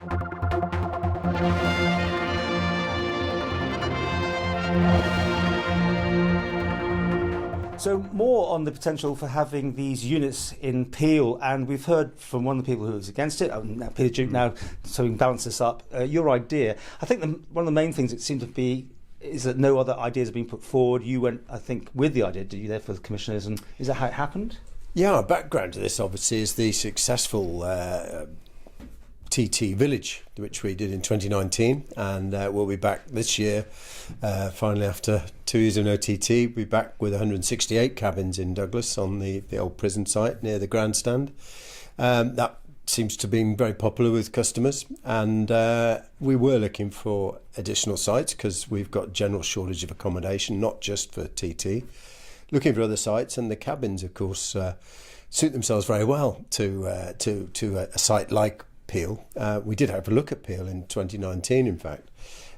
So more on the potential for having these units in Peel, and we've heard from one of the people who is against it, Peter Duke now, so we can balance this up. Your idea, I think one of the main things it seemed to be is that no other ideas have been put forward. You went, I think, with the idea, did you, there for the commissioners, and is that how it happened? Yeah, our background to this obviously is the successful TT Village, which we did in 2019, and we'll be back this year, finally after 2 years of no TT, we'll be back with 168 cabins in Douglas on the old prison site near the grandstand. That seems to have been very popular with customers, and we were looking for additional sites because we've got general shortage of accommodation, not just for TT. Looking for other sites, and the cabins, of course, suit themselves very well to a site like Peel. We did have a look at Peel in 2019, in fact,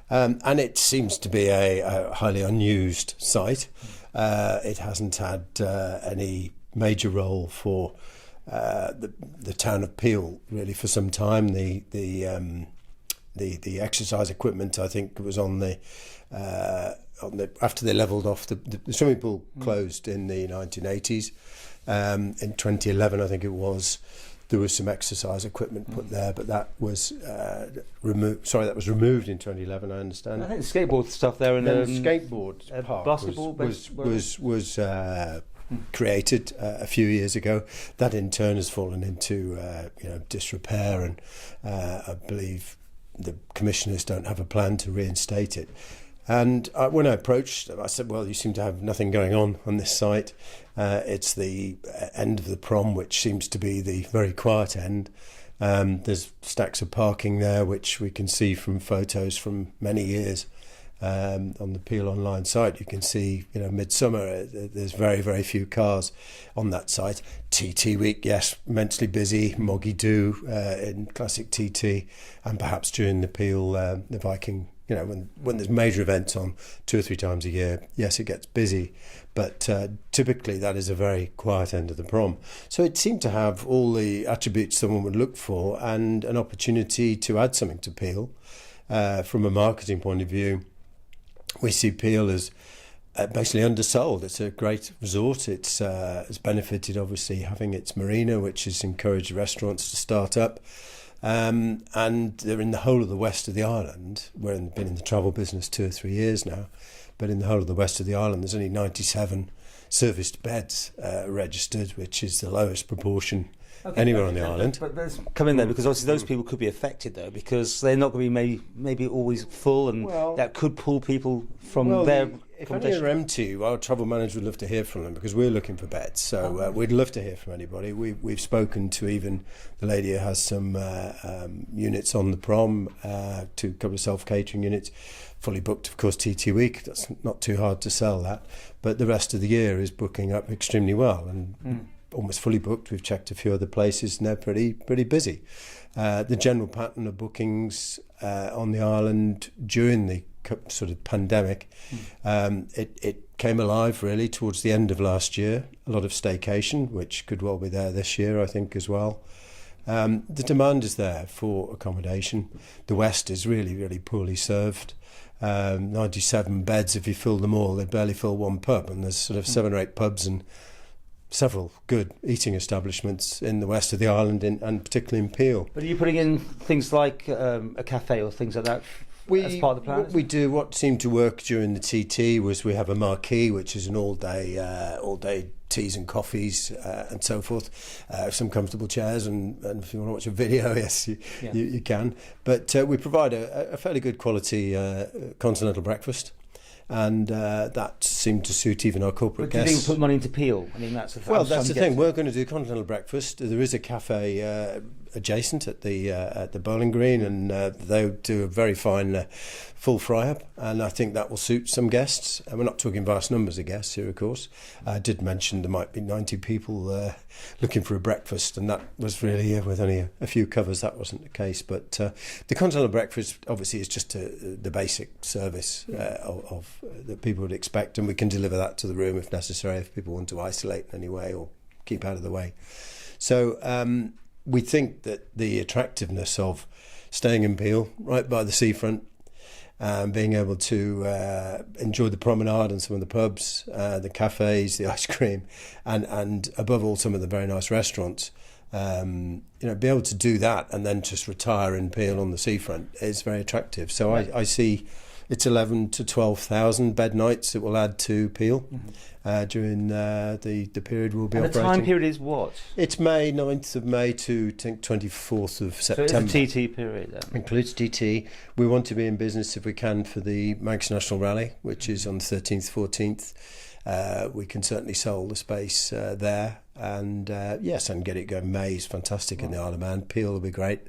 and it seems to be a highly unused site. It hasn't had any major role for the town of Peel really for some time. The exercise equipment, I think, was on the after they levelled off the swimming pool closed in the 1980s. In 2011, I think it was. There was some exercise equipment put there, but that was removed. Sorry, that was removed in 2011. I understand. I think the skateboard stuff there, and the skateboard park basketball was created a few years ago. That in turn has fallen into disrepair, and I believe the commissioners don't have a plan to reinstate it. And when I approached them, I said, well, you seem to have nothing going on this site. It's the end of the prom, which seems to be the very quiet end. There's stacks of parking there, which we can see from photos from many years. On the Peel online site, you can see, midsummer, there's very, very few cars on that site. TT week, yes, immensely busy, Moggy Do in classic TT, and perhaps during the Peel, the Viking, when there's major events on 2 or 3 times a year, yes, it gets busy, but typically that is a very quiet end of the prom. So it seemed to have all the attributes someone would look for, and an opportunity to add something to Peel. From a marketing point of view, we see Peel as basically undersold. It's a great resort. It's benefited, obviously, having its marina, which has encouraged restaurants to start up. And they're in the whole of the west of the island. We've been in the travel business 2 or 3 years now, but in the whole of the west of the island, there's only 97 serviced beds registered, which is the lowest proportion anywhere on the island. But let's come in there, because obviously those people could be affected, though, because they're not going to be maybe always full, and that could pull people from their if any are empty, our travel manager would love to hear from them, because we're looking for beds. So we'd love to hear from anybody. We've spoken to even the lady who has some units on the prom, to a couple of self-catering units. Fully booked, of course, TT week. That's not too hard to sell that. But the rest of the year is booking up extremely well, and almost fully booked. We've checked a few other places, and they're pretty busy. The general pattern of bookings on the island during the sort of pandemic, it came alive really towards the end of last year. A lot of staycation, which could well be there this year, I think, as well. The demand is there for accommodation. The west is really, really poorly served. 97 beds, if you fill them all, they'd barely fill one pub, and there's sort of 7 or 8 pubs and several good eating establishments in the west of the island, and particularly in Peel. But are you putting in things like a cafe or things like that as part of the plan? What we do, what seemed to work during the TT, was we have a marquee, which is an all-day teas and coffees and so forth, some comfortable chairs, and if you want to watch a video, yes, you can. But we provide a fairly good quality continental breakfast. And that seemed to suit even our corporate guests. But do you think put money into Peel? I mean, that's the thing. We're going to do continental breakfast. There is a cafe adjacent at the bowling green, and they do a very fine full fry-up, and I think that will suit some guests. And we're not talking vast numbers of guests here, of course. I did mention there might be 90 people looking for a breakfast, and that was really, with only a few covers, that wasn't the case. But the continental breakfast obviously is just the basic service of that people would expect, and we can deliver that to the room if necessary, if people want to isolate in any way or keep out of the way. So we think that the attractiveness of staying in Peel, right by the seafront, being able to enjoy the promenade and some of the pubs, the cafes, the ice cream, and above all, some of the very nice restaurants. Be able to do that and then just retire in Peel on the seafront is very attractive. So I see it's 11 to 12,000 bed nights it will add to Peel during the period we'll be operating. And the time period is what? It's 9th of May to, I think, 24th of September. So it's a TT period then? Includes TT. We want to be in business if we can for the Manchester National Rally, which is on the 13th, 14th. We can certainly sell the space there. And yes, and get it going. May is fantastic in the Isle of Man. Peel will be great,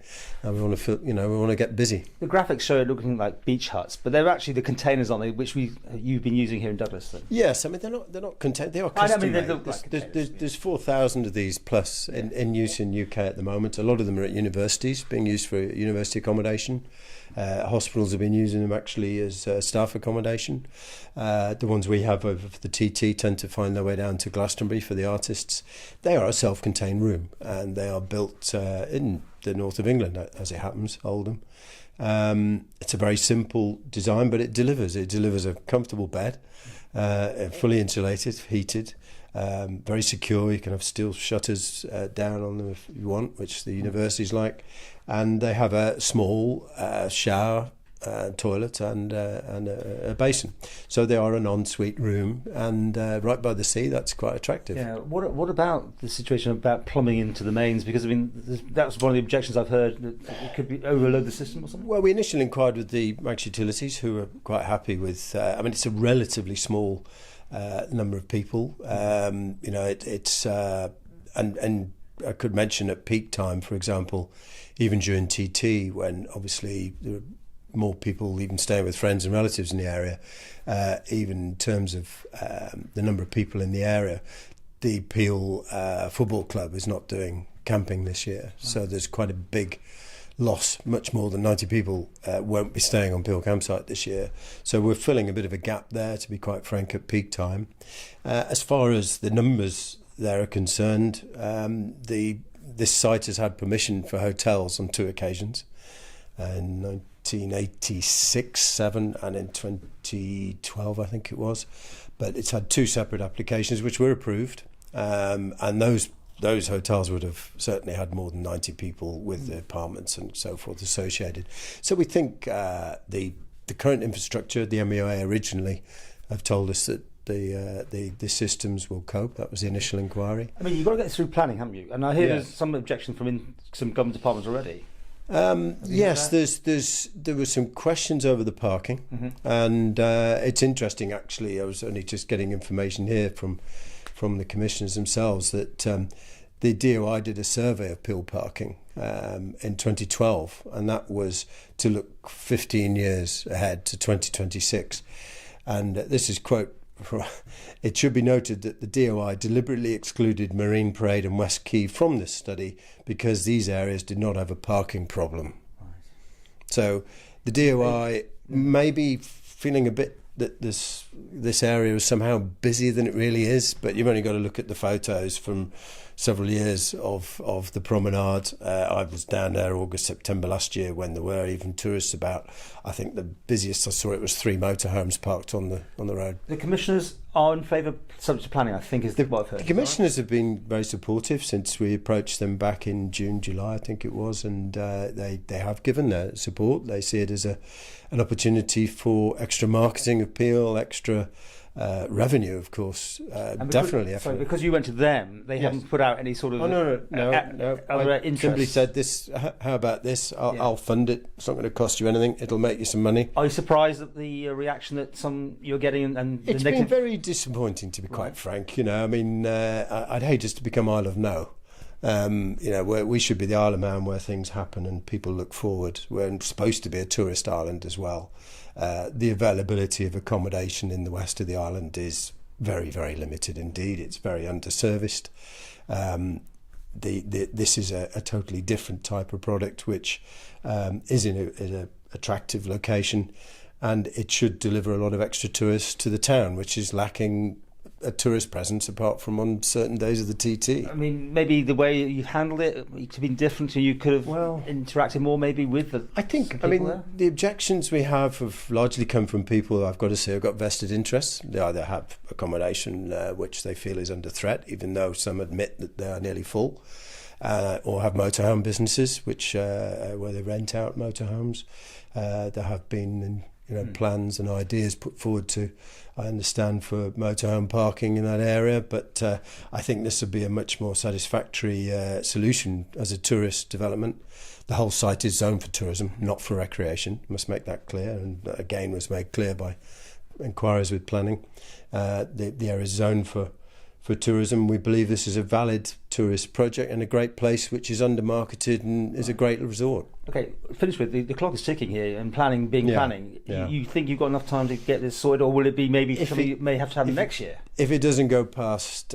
and we want to get busy. The graphics show it looking like beach huts, but they're actually the containers on it, which you've been using here in Douglas. Then. Yes, I mean they're not contained. They are custom made. There's 4,000 of these plus in use in UK at the moment. A lot of them are at universities, being used for university accommodation. Hospitals have been using them actually as staff accommodation. The ones we have over for the TT tend to find their way down to Glastonbury for the artists. They are a self-contained room, and they are built in the north of England, as it happens, Oldham. It's a very simple design, but it delivers. It delivers a comfortable bed, fully insulated, heated, very secure. You can have steel shutters down on them if you want, which the universities like. And they have a small shower, toilet and a basin. So they are an ensuite room, and right by the sea. That's quite attractive. Yeah. What about the situation about plumbing into the mains? Because I mean, that was one of the objections I've heard, that it could be overload the system or something. Well, we initially inquired with the Manchester Utilities, who are quite happy with. I mean, it's a relatively small number of people. It's and I could mention at peak time, for example, even during TT, when obviously there were more people even staying with friends and relatives in the area, even in terms of the number of people in the area, the Peel Football Club is not doing camping this year. So there's quite a big loss. Much more than 90 people won't be staying on Peel campsite this year. So we're filling a bit of a gap there, to be quite frank, at peak time. As far as the numbers there are concerned, this site has had permission for hotels on 2 occasions. In 1986, 7 and in 2012 I think it was, but it's had 2 separate applications which were approved, and those hotels would have certainly had more than 90 people with the apartments and so forth associated. So we think the current infrastructure, the MEOA originally have told us that the systems will cope. That was the initial inquiry. I mean, you've got to get through planning, haven't you? And I hear there's some objection from some government departments already. Yes, there were some questions over the parking, and it's interesting actually. I was only just getting information here from the commissioners themselves that the DOI did a survey of Peel parking in 2012, and that was to look 15 years ahead to 2026. And this is quote. It should be noted that the DOI deliberately excluded Marine Parade and West Quay from this study because these areas did not have a parking problem. Right. So the DOI may be feeling a bit that this area is somehow busier than it really is, but you've only got to look at the photos from several years of the promenade. I was down there August, September last year when there were even tourists about. I think the busiest I saw it was 3 motorhomes parked on the road. The commissioners are in favour, subject to planning, I think, is what I've heard. The commissioners have been very supportive since we approached them back in June, July, I think it was, and they have given their support. They see it as an opportunity for extra marketing of Peel, extra revenue, of course, definitely. So because you went to them, they haven't put out any sort of no. I simply said this. How about this? I'll fund it. It's not going to cost you anything. It'll make you some money. Are you surprised at the reaction that you're getting? And it's been very disappointing, to be quite frank. I mean, I'd hate us to become Isle of No. Where we should be the Isle of Man, where things happen and people look forward. We're supposed to be a tourist island as well. The availability of accommodation in the west of the island is very, very limited indeed. It's very underserviced. This is a totally different type of product, which is in an attractive location, and it should deliver a lot of extra tourists to the town, which is lacking a tourist presence apart from on certain days of the TT. I mean, maybe the way you handled it could have been different, and you could have interacted more maybe with the. I mean, the objections we have largely come from people, I've got to say, who've got vested interests. They either have accommodation which they feel is under threat, even though some admit that they are nearly full, or have motorhome businesses which where they rent out motorhomes. There have been plans and ideas put forward to, I understand, for motorhome parking in that area, but I think this would be a much more satisfactory solution as a tourist development. The whole site is zoned for tourism, not for recreation. Must make that clear, and again was made clear by inquiries with planning. The area is zoned for tourism. We believe this is a valid tourist project and a great place which is under-marketed and is a great resort. Okay, finish with the clock is ticking here, and planning. Yeah. You think you've got enough time to get this sorted, or will it be maybe something you may have to happen next year? If it doesn't go past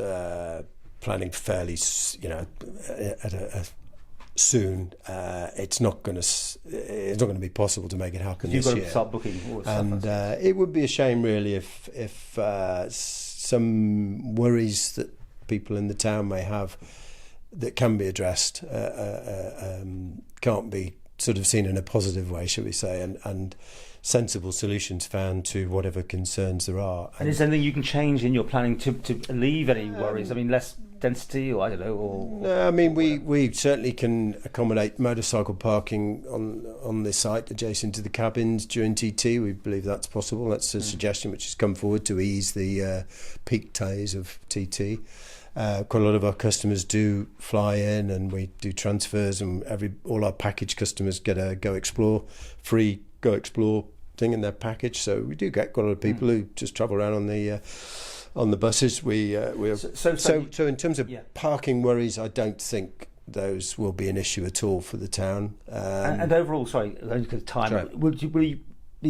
planning fairly, soon, it's not going to be possible to make it happen this year. You've got to start booking all the and stuff. It would be a shame really if some worries that people in the town may have that can be addressed can't be sort of seen in a positive way, shall we say, and sensible solutions found to whatever concerns there are. And is there anything you can change in your planning to alleviate any worries? I mean, less density, or I don't know, No, I mean we certainly can accommodate motorcycle parking on the site adjacent to the cabins during TT. We believe that's possible. That's a suggestion which has come forward to ease the peak days of TT. Quite a lot of our customers do fly in, and we do transfers, and all our package customers get a free Go Explore thing in their package. So we do get quite a lot of people who just travel around on the buses. So in terms of parking worries, I don't think those will be an issue at all for the town. And overall, sorry, only because of time, Right. will you be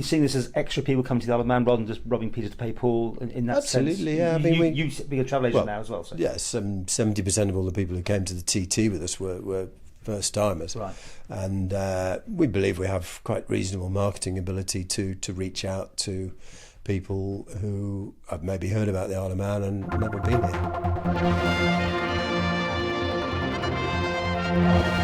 seeing this as extra people coming to the Isle of Man rather than just robbing Peter to pay Paul in that sense? Absolutely, yeah. I mean, you being a travel agent now as well. So. Yes, 70% of all the people who came to the TT with us were first timers, Right. And we believe we have quite reasonable marketing ability to reach out to people who have maybe heard about the Isle of Man and never been here.